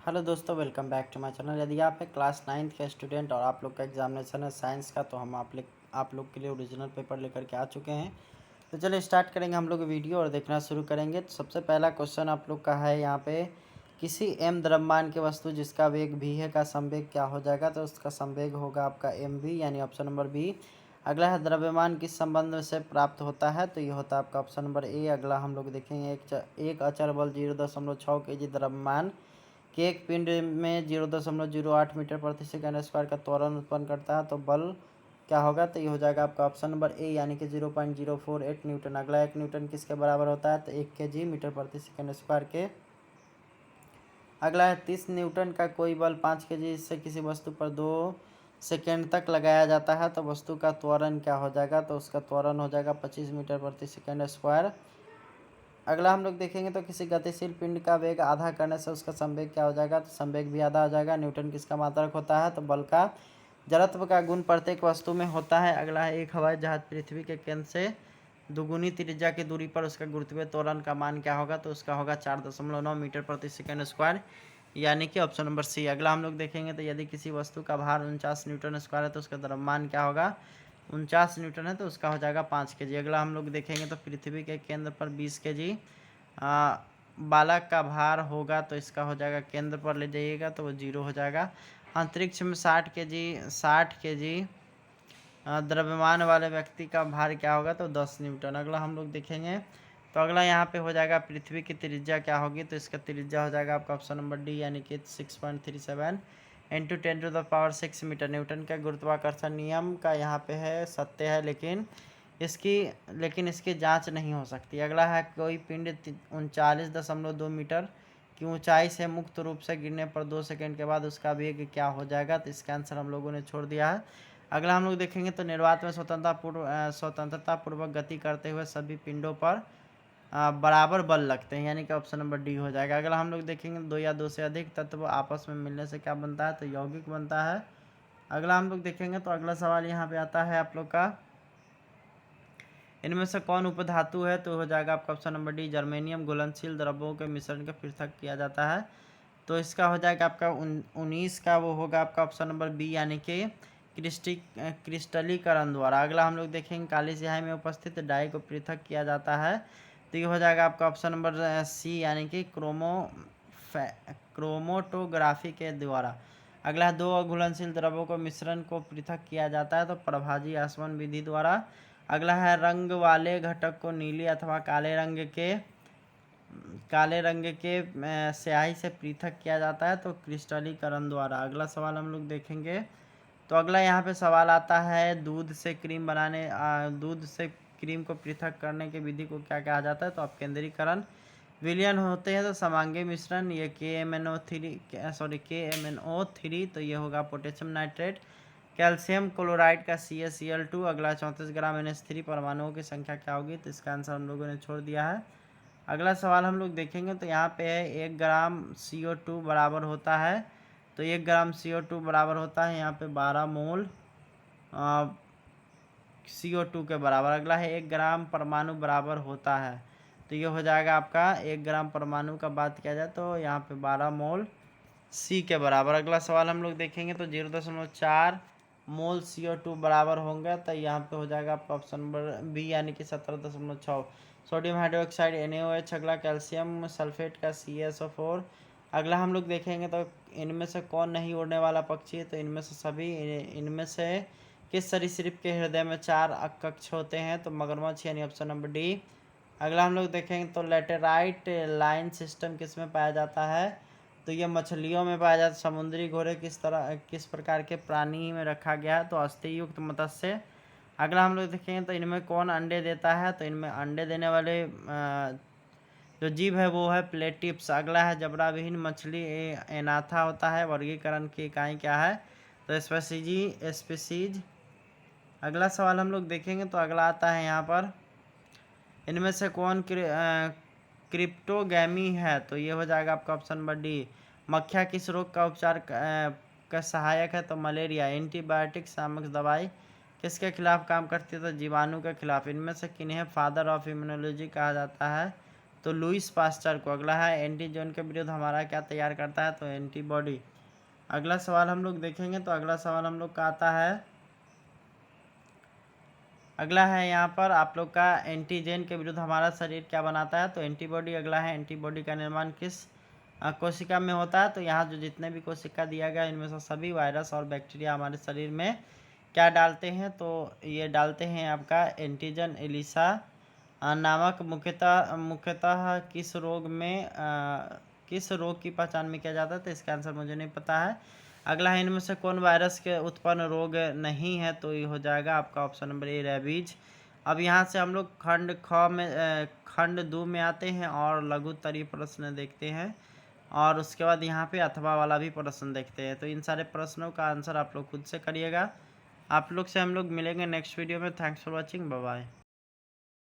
Hello दोस्तों, welcome back to my channel. यदि आप एक क्लास 9th के स्टूडेंट और आप लोग का एग्जामिनेशन है साइंस का, तो हम आप लोग के लिए ओरिजिनल पेपर लेकर के आ चुके हैं। तो चलिए स्टार्ट करेंगे हम लोग वीडियो और देखना शुरू करेंगे। तो सबसे पहला क्वेश्चन आप लोग का है यहाँ पे, किसी m द्रव्यमान की वस्तु जिसका वेग v है का संवेग क्या हो जाएगा। तो उसका संवेग होगा आपका mv, यानी ऑप्शन नंबर बी। अगला है, द्रव्यमान किस संबंध से प्राप्त होता है। तो ये होता है आपका ऑप्शन नंबर ए। अगला हम लोग देखेंगे, एक अचर बल 0.6 kg द्रव्यमान कि एक पिंड में 0.08 मीटर प्रति सेकंड स्क्वायर का त्वरण उत्पन्न करता है, तो बल क्या होगा। तो ये हो जाएगा आपका ऑप्शन नंबर ए, यानी कि 0.048 न्यूटन। अगला, 1 न्यूटन किसके बराबर होता है। तो 1 kg मीटर प्रति सेकंड स्क्वायर के। अगला है, 30 न्यूटन का कोई बल 5 kg से किसी वस्तु पर 2 सेकेंड तक लगाया जाता है, तो वस्तु का त्वरण क्या हो जाएगा। तो उसका त्वरण हो जाएगा 25 मीटर प्रति सेकंड स्क्वायर। अगला हम लोग देखेंगे, तो किसी गतिशील पिंड का वेग आधा करने से उसका संवेग क्या हो जाएगा। तो संवेग भी आधा हो जाएगा। न्यूटन किसका मात्रक होता है। तो बल का जड़त्व का गुण प्रत्येक वस्तु में होता है। अगला है, एक हवाई जहाज पृथ्वी के केंद्र से दुगुनी त्रिज्या की दूरी पर उसका गुरुत्वीय त्वरण का मान क्या होगा। तो उसका होगा 4.9 मीटर प्रति सेकंड स्क्वायर, यानी कि ऑप्शन नंबर सी। अगला हम लोग देखेंगे, तो यदि किसी वस्तु का भार 49 न्यूटन स्क्वायर है तो उसका द्रव्यमान क्या होगा। 49 न्यूटन है तो उसका हो जाएगा 5 kg। अगला हम लोग देखेंगे, तो पृथ्वी के केंद्र पर 20 kg बालक का भार होगा, तो इसका हो जाएगा, केंद्र पर ले जाइएगा तो वो 0 हो जाएगा। अंतरिक्ष में 60 kg द्रव्यमान वाले व्यक्ति का भार क्या होगा। तो 10 न्यूटन। अगला हम लोग देखेंगे, तो अगला यहाँ पे हो जाएगा, पृथ्वी की त्रिज्या क्या होगी। तो इसका त्रिज्या हो जाएगा आपका ऑप्शन नंबर डी, यानी कि 6.37 इंटू 10⁶ मीटर। न्यूटन का गुरुत्वाकर्षण नियम का यहाँ पे है, सत्य है, लेकिन इसकी जांच नहीं हो सकती। अगला है, कोई पिंड 39.2 मीटर की ऊंचाई से मुक्त रूप से गिरने पर 2 सेकंड के बाद उसका वेग क्या हो जाएगा। तो इसका आंसर हम लोगों ने छोड़ दिया है। अगला हम लोग देखेंगे, तो निर्वात में स्वतंत्रता पूर्वक गति करते हुए सभी पिंडों पर बराबर बल लगते हैं, यानी कि ऑप्शन नंबर डी हो जाएगा। अगला हम लोग देखेंगे, दो या दो से अधिक तत्व आपस में मिलने से क्या बनता है। तो यौगिक बनता है। अगला हम लोग देखेंगे, तो अगला सवाल यहाँ पे आता है आप लोग का, इनमें से कौन उपधातु है। तो हो जाएगा आपका ऑप्शन नंबर डी, जर्मेनियम। घुलनशील द्रव्यों के मिश्रण का पृथक किया जाता है, तो इसका हो जाएगा आपका 19 का, वो होगा आपका ऑप्शन नंबर बी, यानी कि क्रिस्टलीकरण द्वारा। अगला हम लोग देखेंगे, काली स्याही में उपस्थित डाई को पृथक किया जाता है, तो ये हो जाएगा आपका ऑप्शन नंबर सी, यानी कि क्रोमोटोग्राफी के द्वारा। अगला, दो घुलनशील द्रव्यों को मिश्रण को पृथक किया जाता है, तो प्रभाजी आसवन विधि द्वारा। अगला है, रंग वाले घटक को नीली अथवा काले रंग के स्याही से पृथक किया जाता है, तो क्रिस्टलीकरण द्वारा। अगला सवाल हम लोग देखेंगे, तो अगला यहाँ पे सवाल आता है, दूध से क्रीम को पृथक करने की विधि को क्या कहा जाता है। तो अपकेंद्रीकरण। विलयन होते हैं तो समांगी मिश्रण, ये KMNO3, तो ये होगा पोटेशियम नाइट्रेट। कैल्शियम क्लोराइड का CaCl2। अगला, 34 ग्राम NH3 परमाणुओं की संख्या क्या होगी। तो इसका आंसर हम लोगों ने छोड़ दिया है। अगला सवाल हम लोग देखेंगे, तो यहाँ पे है, 1 ग्राम CO2 बराबर होता है। तो 1 ग्राम CO2 बराबर होता है यहाँ पे 12 मोल CO2 के बराबर। अगला है, 1 ग्राम परमाणु बराबर होता है, तो ये हो जाएगा आपका 1 ग्राम परमाणु का बात किया जाए तो यहाँ पे 12 मोल C के बराबर। अगला सवाल हम लोग देखेंगे, तो 0.4 मोल CO2 बराबर होंगे, तो यहाँ पे हो जाएगा आपका ऑप्शन नंबर बी, यानी कि 17.6 सोडियम हाइड्रोक्साइड NaOH। अगला, कैल्शियम सल्फेट का CaSO4। अगला हम लोग देखेंगे, तो इनमें से कौन नहीं उड़ने वाला पक्षी है। तो इनमें से किस सरीसृप के हृदय में 4 कक्ष होते हैं। तो मगरमच्छ, यानी ऑप्शन नंबर डी। अगला हम लोग देखेंगे, तो लेटेराइट लाइन सिस्टम किस में पाया जाता है। तो ये मछलियों में पाया जाता है। समुद्री घोड़े किस प्रकार के प्राणी में रखा गया है। तो अस्थि युक्त मत्स्य। अगला हम लोग देखेंगे, तो इनमें कौन अंडे देता है। तो इनमें अंडे देने वाले जो जीव है वो है प्लेटिप्स। अगला है, जबड़ा विहीन मछली एनाथा होता है। वर्गीकरण की इकाई क्या है। तो स्पेसीज। अगला सवाल हम लोग देखेंगे, तो अगला आता है यहाँ पर, इनमें से कौन क्रिप्टोगैमी है। तो ये हो जाएगा आपका ऑप्शन नंबर डी। मक्खियाँ किस रोग का उपचार का सहायक है। तो मलेरिया। एंटीबायोटिक नामक दवाई किसके खिलाफ काम करती है। तो जीवाणु के खिलाफ। इनमें से किन्हें फादर ऑफ इम्यूनोलॉजी कहा जाता है। तो लुईस पास्चर को। अगला है एंटीजन के विरुद्ध हमारा क्या तैयार करता है, तो एंटीबॉडी। अगला सवाल हम लोग देखेंगे, तो अगला सवाल हम लोग का आता है, अगला है यहाँ पर आप लोग का एंटीजन के विरुद्ध हमारा शरीर क्या बनाता है, तो एंटीबॉडी। अगला है एंटीबॉडी का निर्माण किस कोशिका में होता है, तो यहाँ जो जितने भी कोशिका दिया गया इनमें से सभी वायरस और बैक्टीरिया हमारे शरीर में क्या डालते हैं, तो ये डालते हैं आपका एंटीजन एलिसा नामक। मुख्यतः किस रोग की पहचान में किया जाता है, तो इसका आंसर मुझे नहीं पता है। अगला है इनमें से कौन वायरस के उत्पन्न रोग नहीं है, तो ये हो जाएगा आपका ऑप्शन नंबर ए, रेबीज। अब यहाँ से हम लोग खंड 2 में आते हैं और लघुत्तरीय प्रश्न देखते हैं, और उसके बाद यहाँ पे अथवा वाला भी प्रश्न देखते हैं। तो इन सारे प्रश्नों का आंसर आप लोग खुद से करिएगा। आप लोग से हम लोग मिलेंगे नेक्स्ट वीडियो में। Thanks for watching, bye bye.